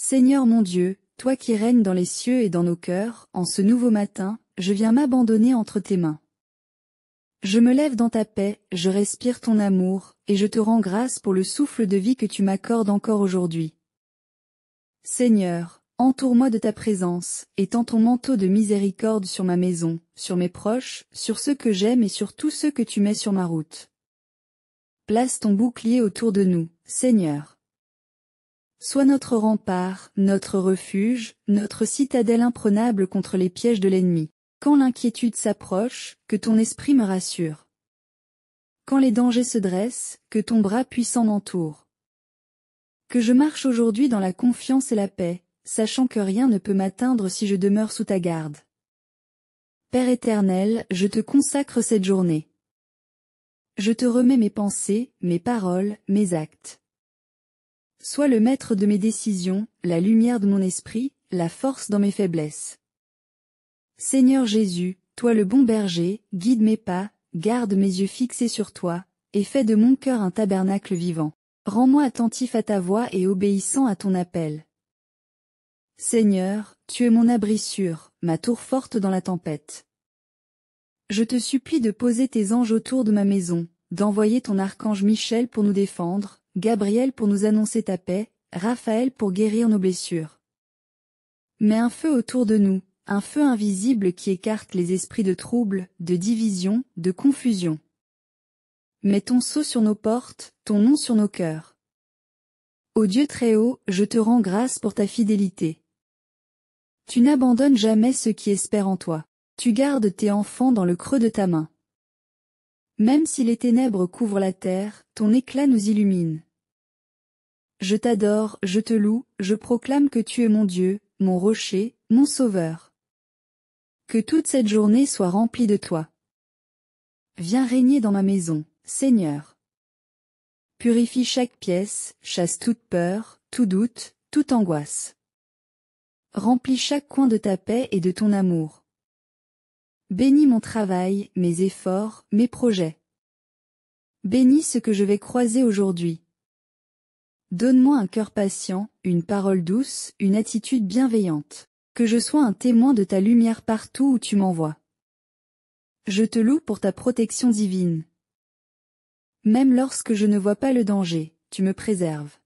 Seigneur mon Dieu, toi qui règnes dans les cieux et dans nos cœurs, en ce nouveau matin, je viens m'abandonner entre tes mains. Je me lève dans ta paix, je respire ton amour, et je te rends grâce pour le souffle de vie que tu m'accordes encore aujourd'hui. Seigneur, entoure-moi de ta présence, étends ton manteau de miséricorde sur ma maison, sur mes proches, sur ceux que j'aime et sur tous ceux que tu mets sur ma route. Place ton bouclier autour de nous, Seigneur. Sois notre rempart, notre refuge, notre citadelle imprenable contre les pièges de l'ennemi. Quand l'inquiétude s'approche, que ton esprit me rassure. Quand les dangers se dressent, que ton bras puissant m'entoure. Que je marche aujourd'hui dans la confiance et la paix, sachant que rien ne peut m'atteindre si je demeure sous ta garde. Père éternel, je te consacre cette journée. Je te remets mes pensées, mes paroles, mes actes. Sois le maître de mes décisions, la lumière de mon esprit, la force dans mes faiblesses. Seigneur Jésus, toi le bon berger, guide mes pas, garde mes yeux fixés sur toi, et fais de mon cœur un tabernacle vivant. Rends-moi attentif à ta voix et obéissant à ton appel. Seigneur, tu es mon abri sûr, ma tour forte dans la tempête. Je te supplie de poser tes anges autour de ma maison, d'envoyer ton archange Michel pour nous défendre, Gabriel pour nous annoncer ta paix, Raphaël pour guérir nos blessures. Mets un feu autour de nous, un feu invisible qui écarte les esprits de trouble, de division, de confusion. Mets ton sceau sur nos portes, ton nom sur nos cœurs. Ô Dieu très haut, je te rends grâce pour ta fidélité. Tu n'abandonnes jamais ceux qui espèrent en toi. Tu gardes tes enfants dans le creux de ta main. Même si les ténèbres couvrent la terre, ton éclat nous illumine. Je t'adore, je te loue, je proclame que tu es mon Dieu, mon rocher, mon sauveur. Que toute cette journée soit remplie de toi. Viens régner dans ma maison, Seigneur. Purifie chaque pièce, chasse toute peur, tout doute, toute angoisse. Remplis chaque coin de ta paix et de ton amour. Bénis mon travail, mes efforts, mes projets. Bénis ce que je vais croiser aujourd'hui. Donne-moi un cœur patient, une parole douce, une attitude bienveillante. Que je sois un témoin de ta lumière partout où tu m'envoies. Je te loue pour ta protection divine. Même lorsque je ne vois pas le danger, tu me préserves.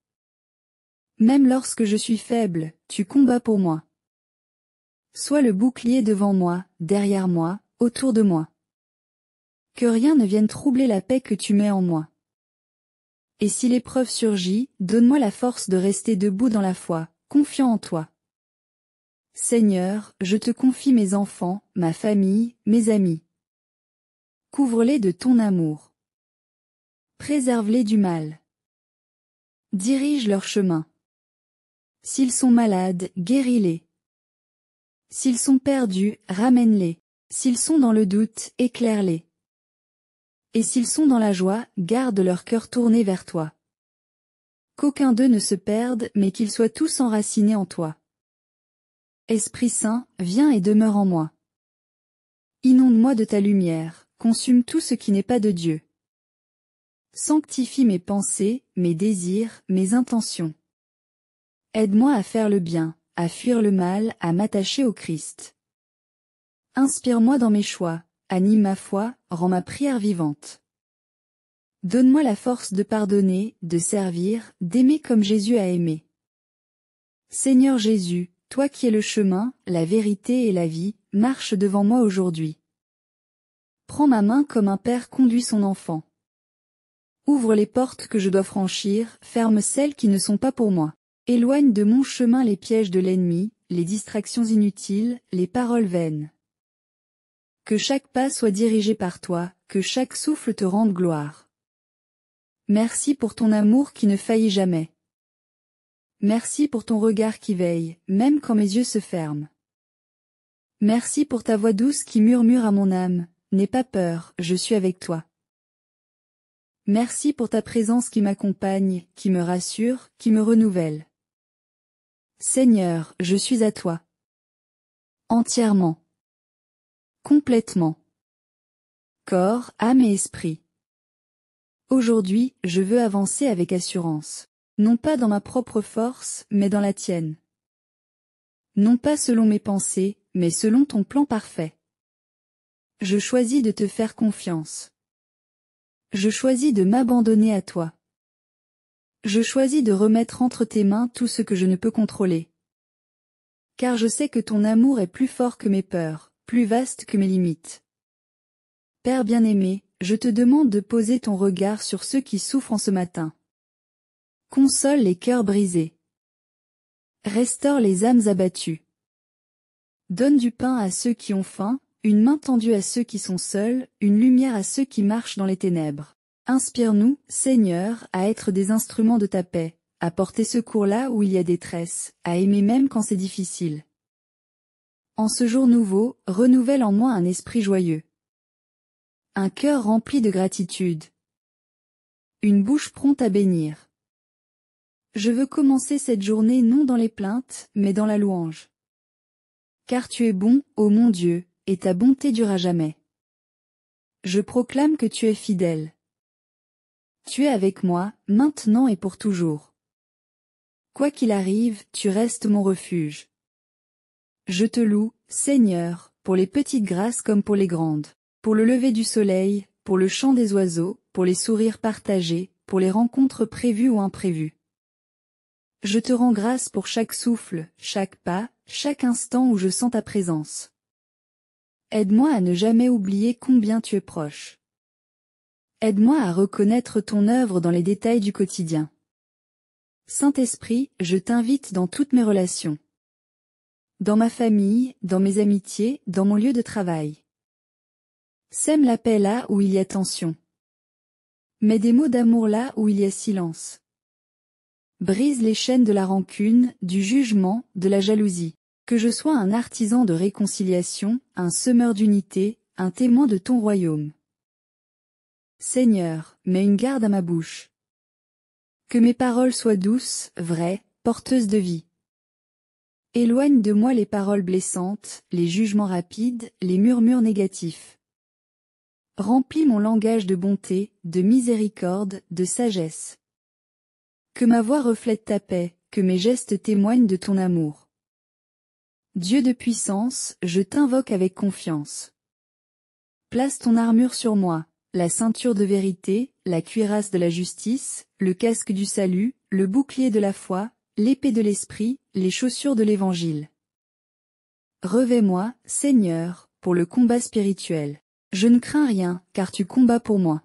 Même lorsque je suis faible, tu combats pour moi. Sois le bouclier devant moi, derrière moi, autour de moi. Que rien ne vienne troubler la paix que tu mets en moi. Et si l'épreuve surgit, donne-moi la force de rester debout dans la foi, confiant en toi. Seigneur, je te confie mes enfants, ma famille, mes amis. Couvre-les de ton amour. Préserve-les du mal. Dirige leur chemin. S'ils sont malades, guéris-les. S'ils sont perdus, ramène-les. S'ils sont dans le doute, éclaire-les. Et s'ils sont dans la joie, garde leur cœur tourné vers toi. Qu'aucun d'eux ne se perde, mais qu'ils soient tous enracinés en toi. Esprit Saint, viens et demeure en moi. Inonde-moi de ta lumière, consume tout ce qui n'est pas de Dieu. Sanctifie mes pensées, mes désirs, mes intentions. Aide-moi à faire le bien, à fuir le mal, à m'attacher au Christ. Inspire-moi dans mes choix, anime ma foi, rends ma prière vivante. Donne-moi la force de pardonner, de servir, d'aimer comme Jésus a aimé. Seigneur Jésus, toi qui es le chemin, la vérité et la vie, marche devant moi aujourd'hui. Prends ma main comme un père conduit son enfant. Ouvre les portes que je dois franchir, ferme celles qui ne sont pas pour moi. Éloigne de mon chemin les pièges de l'ennemi, les distractions inutiles, les paroles vaines. Que chaque pas soit dirigé par toi, que chaque souffle te rende gloire. Merci pour ton amour qui ne faillit jamais. Merci pour ton regard qui veille, même quand mes yeux se ferment. Merci pour ta voix douce qui murmure à mon âme, n'aie pas peur, je suis avec toi. Merci pour ta présence qui m'accompagne, qui me rassure, qui me renouvelle. Seigneur, je suis à toi. Entièrement. Complètement. Corps, âme et esprit. Aujourd'hui, je veux avancer avec assurance. Non pas dans ma propre force, mais dans la tienne. Non pas selon mes pensées, mais selon ton plan parfait. Je choisis de te faire confiance. Je choisis de m'abandonner à toi. Je choisis de remettre entre tes mains tout ce que je ne peux contrôler. Car je sais que ton amour est plus fort que mes peurs, plus vaste que mes limites. Père bien-aimé, je te demande de poser ton regard sur ceux qui souffrent en ce matin. Console les cœurs brisés. Restaure les âmes abattues. Donne du pain à ceux qui ont faim, une main tendue à ceux qui sont seuls, une lumière à ceux qui marchent dans les ténèbres. Inspire-nous, Seigneur, à être des instruments de ta paix, à porter secours là où il y a détresse, à aimer même quand c'est difficile. En ce jour nouveau, renouvelle en moi un esprit joyeux. Un cœur rempli de gratitude. Une bouche prompte à bénir. Je veux commencer cette journée non dans les plaintes, mais dans la louange. Car tu es bon, ô mon Dieu, et ta bonté dure à jamais. Je proclame que tu es fidèle. Tu es avec moi, maintenant et pour toujours. Quoi qu'il arrive, tu restes mon refuge. Je te loue, Seigneur, pour les petites grâces comme pour les grandes, pour le lever du soleil, pour le chant des oiseaux, pour les sourires partagés, pour les rencontres prévues ou imprévues. Je te rends grâce pour chaque souffle, chaque pas, chaque instant où je sens ta présence. Aide-moi à ne jamais oublier combien tu es proche. Aide-moi à reconnaître ton œuvre dans les détails du quotidien. Saint-Esprit, je t'invite dans toutes mes relations. Dans ma famille, dans mes amitiés, dans mon lieu de travail. Sème la paix là où il y a tension. Mets des mots d'amour là où il y a silence. Brise les chaînes de la rancune, du jugement, de la jalousie. Que je sois un artisan de réconciliation, un semeur d'unité, un témoin de ton royaume. Seigneur, mets une garde à ma bouche. Que mes paroles soient douces, vraies, porteuses de vie. Éloigne de moi les paroles blessantes, les jugements rapides, les murmures négatifs. Remplis mon langage de bonté, de miséricorde, de sagesse. Que ma voix reflète ta paix, que mes gestes témoignent de ton amour. Dieu de puissance, je t'invoque avec confiance. Place ton armure sur moi, la ceinture de vérité, la cuirasse de la justice, le casque du salut, le bouclier de la foi, l'épée de l'esprit, les chaussures de l'évangile. Revêt-moi, Seigneur, pour le combat spirituel. Je ne crains rien, car tu combats pour moi.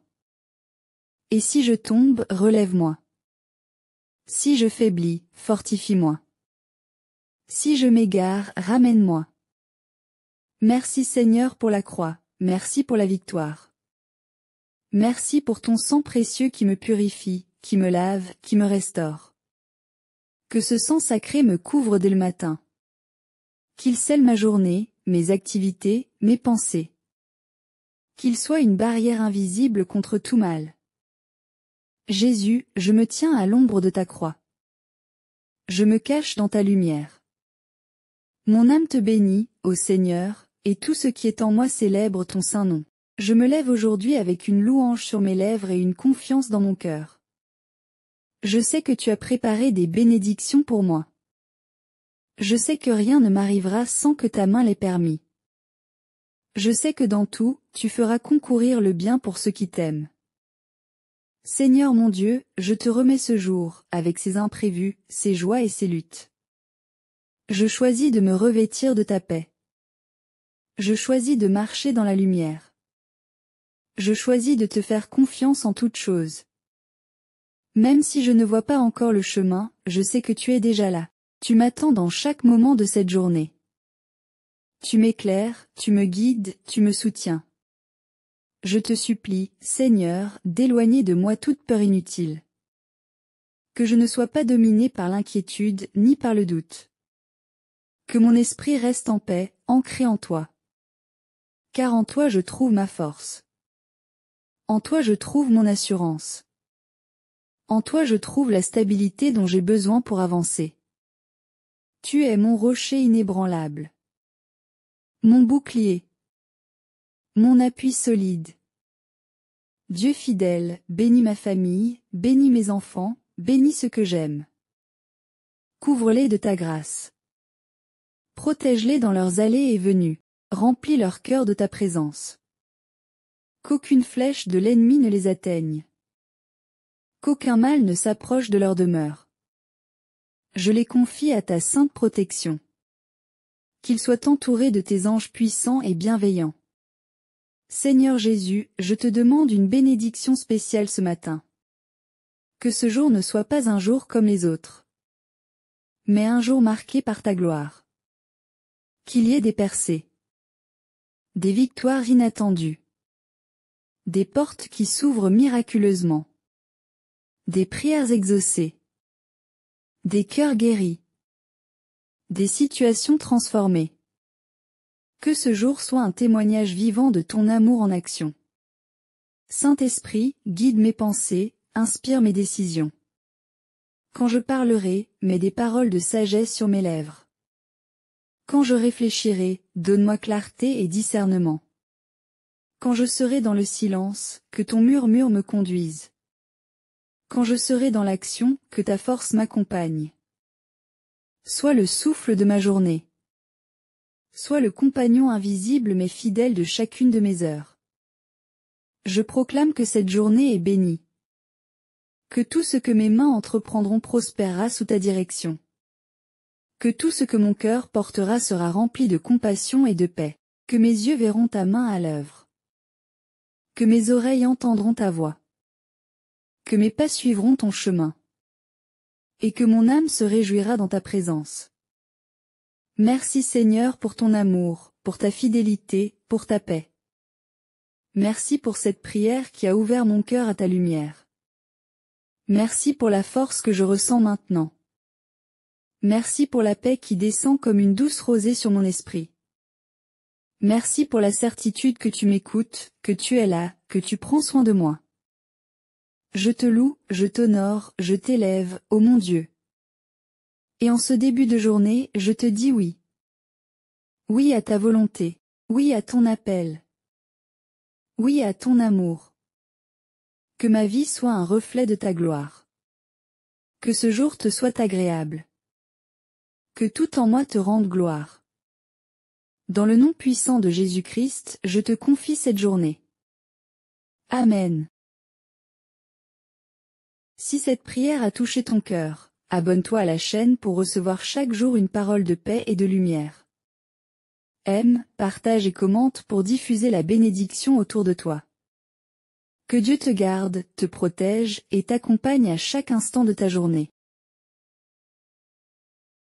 Et si je tombe, relève-moi. Si je faiblis, fortifie-moi. Si je m'égare, ramène-moi. Merci Seigneur pour la croix, merci pour la victoire. Merci pour ton sang précieux qui me purifie, qui me lave, qui me restaure. Que ce sang sacré me couvre dès le matin. Qu'il scelle ma journée, mes activités, mes pensées. Qu'il soit une barrière invisible contre tout mal. Jésus, je me tiens à l'ombre de ta croix. Je me cache dans ta lumière. Mon âme te bénit, ô Seigneur, et tout ce qui est en moi célèbre ton saint nom. Je me lève aujourd'hui avec une louange sur mes lèvres et une confiance dans mon cœur. Je sais que tu as préparé des bénédictions pour moi. Je sais que rien ne m'arrivera sans que ta main l'ait permis. Je sais que dans tout, tu feras concourir le bien pour ceux qui t'aiment. Seigneur mon Dieu, je te remets ce jour, avec ses imprévus, ses joies et ses luttes. Je choisis de me revêtir de ta paix. Je choisis de marcher dans la lumière. Je choisis de te faire confiance en toutes choses. Même si je ne vois pas encore le chemin, je sais que tu es déjà là. Tu m'attends dans chaque moment de cette journée. Tu m'éclaires, tu me guides, tu me soutiens. Je te supplie, Seigneur, d'éloigner de moi toute peur inutile. Que je ne sois pas dominé par l'inquiétude ni par le doute. Que mon esprit reste en paix, ancré en toi. Car en toi je trouve ma force. En toi je trouve mon assurance. En toi je trouve la stabilité dont j'ai besoin pour avancer. Tu es mon rocher inébranlable. Mon bouclier. Mon appui solide. Dieu fidèle, bénis ma famille, bénis mes enfants, bénis ceux que j'aime. Couvre-les de ta grâce. Protège-les dans leurs allées et venues. Remplis leur cœur de ta présence. Qu'aucune flèche de l'ennemi ne les atteigne. Qu'aucun mal ne s'approche de leur demeure. Je les confie à ta sainte protection. Qu'ils soient entourés de tes anges puissants et bienveillants. Seigneur Jésus, je te demande une bénédiction spéciale ce matin. Que ce jour ne soit pas un jour comme les autres, mais un jour marqué par ta gloire. Qu'il y ait des percées, des victoires inattendues, des portes qui s'ouvrent miraculeusement, des prières exaucées, des cœurs guéris, des situations transformées. Que ce jour soit un témoignage vivant de ton amour en action. Saint-Esprit, guide mes pensées, inspire mes décisions. Quand je parlerai, mets des paroles de sagesse sur mes lèvres. Quand je réfléchirai, donne-moi clarté et discernement. Quand je serai dans le silence, que ton murmure me conduise. Quand je serai dans l'action, que ta force m'accompagne. Sois le souffle de ma journée. Sois le compagnon invisible mais fidèle de chacune de mes heures. Je proclame que cette journée est bénie. Que tout ce que mes mains entreprendront prospérera sous ta direction. Que tout ce que mon cœur portera sera rempli de compassion et de paix. Que mes yeux verront ta main à l'œuvre. Que mes oreilles entendront ta voix. Que mes pas suivront ton chemin. Et que mon âme se réjouira dans ta présence. Merci Seigneur pour ton amour, pour ta fidélité, pour ta paix. Merci pour cette prière qui a ouvert mon cœur à ta lumière. Merci pour la force que je ressens maintenant. Merci pour la paix qui descend comme une douce rosée sur mon esprit. Merci pour la certitude que tu m'écoutes, que tu es là, que tu prends soin de moi. Je te loue, je t'honore, je t'élève, ô mon Dieu. Et en ce début de journée, je te dis oui. Oui à ta volonté, oui à ton appel. Oui à ton amour. Que ma vie soit un reflet de ta gloire. Que ce jour te soit agréable. Que tout en moi te rende gloire. Dans le nom puissant de Jésus-Christ, je te confie cette journée. Amen. Si cette prière a touché ton cœur, abonne-toi à la chaîne pour recevoir chaque jour une parole de paix et de lumière. Aime, partage et commente pour diffuser la bénédiction autour de toi. Que Dieu te garde, te protège et t'accompagne à chaque instant de ta journée.